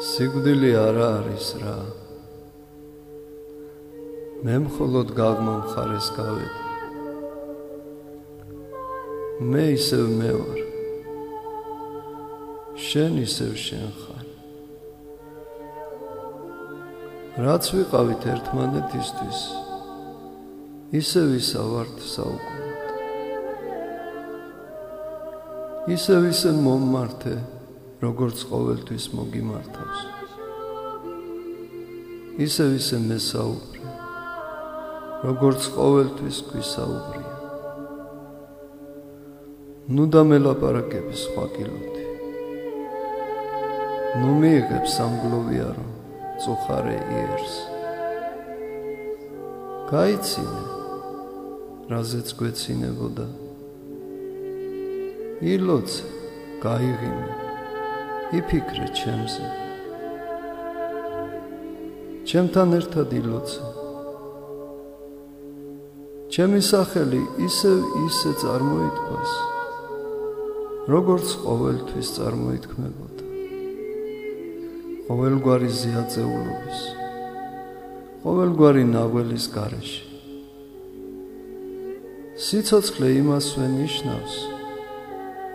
სიკვდილი არა არის რა მე მხოლოდ გაღმამხარეს გავედი მე ისევ მე ვარ შენ ისევ შენ ხარ რაც ვიყავით ერთმანეთისთვის ისევ ისავართ საუკუნოდ ისევ ისე მომმართე როგორც ყოველთვის მოგიმართავს ისევ ისე მესაუბრე როგორც ყოველთვის გვისაუბრია ნუ დამელაპარაკები სხვა კილოთი ნუ მიიღებ სამგლოვიარო წუხარე იერს გაიცინე რაზეც გვეცინებოდა ილოცე გაიღიმე იფიქრე ჩემზე ჩემთან ერთად ილოცე ჩემი სახელი ისევ ისე წარმოითქვას როგორც ყოველთვის წარმოითქმებოდა ყოველგვარი ზიაწეულობის ყოველგვარი ნაღველის გარეშე სიცოცხლე იმასვე ნიშნავს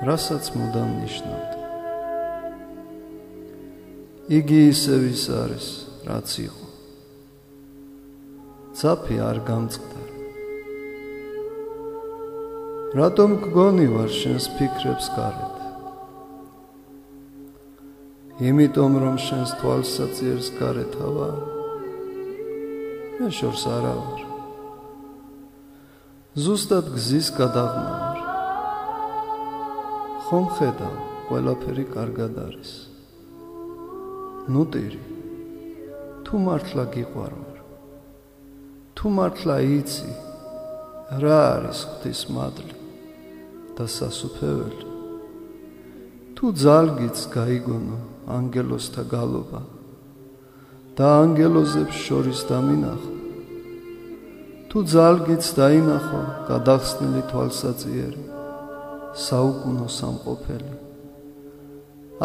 რასაც მუდამ ნიშნავდა იგი ისევ ის არის რაც იყო ცაფი არ გამწყდა რატომ გგონი ვარ შენს ფიქრებს გარეთ იმიტომ რომ შენს თვალსაწიერს გარეთა ვარ მე შორს არა ვარ ზუსტად გზის გადაღმა ვარ ხომ ხედავ ყველაფერი კარგად არის ნუ ტირი თუ მართლა გიყვარვარ თუ მართლა იცი რა არის ღვთის მადლი და სასუფეველი თუ ძალგიც გაიგონო ანგელოზთა გალობა და ანგელოზებს შორის დამინახო თუ ძალგიც დაინახო გადახსნილი თვალსაწიერი საუკუნო სამყოფელი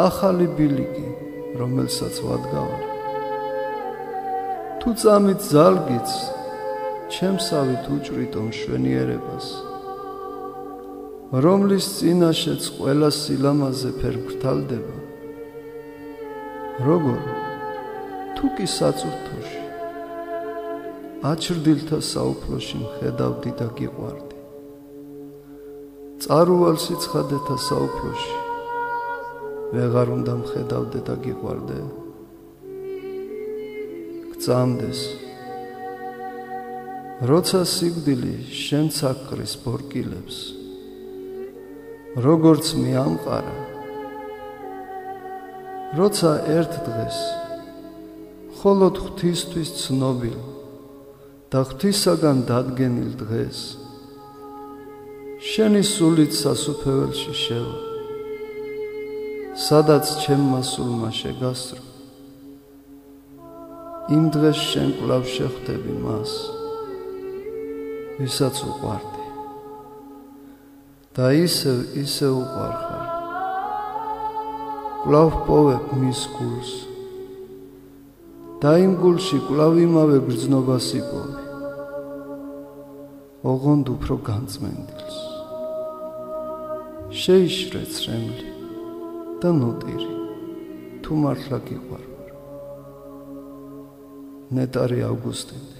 ახალი ბილიკი რომელსაც ვადგავარ თუ წამით ძალგიც ჩემსავით უჭრიტო მშვენიერებას რომლის წინაშეც ყველა სილამაზე ფერფრთალდება როგორ თუ კი საწურთოში აჩრდილთა საუფლოში მხედავდი და გიყვარდი წარუვალ სიცხადეთა საუფლოში ვეღარ უნდა მხედავდე და გიყვარდე გწამდეს როცა სიკვდილი შენც აკრის ბორკილებს როგორც მიამყარა როცა ერთ დღეს მხოლოდ ღვთისთვის ცნობილ და ღვთისაგან დადგენილ დღეს შენი სულით სასუფეველში შევა სადაც ჩემმა სულმა შეგასრო იმ დღეს შენ კვლავ შეხვდები მას ვისაც უყვარდი და ისე უყვარხარ კვლავ პოვებ მის გულს და იმ გულში კვლავ იმავე გრძნობას იპოვი ოღონდ უფრო განწმენდილს შეიშრე ცრემლი და ნუ ტირი თუ მართლა გიყვარვარ ნეტარი ავგუსტინი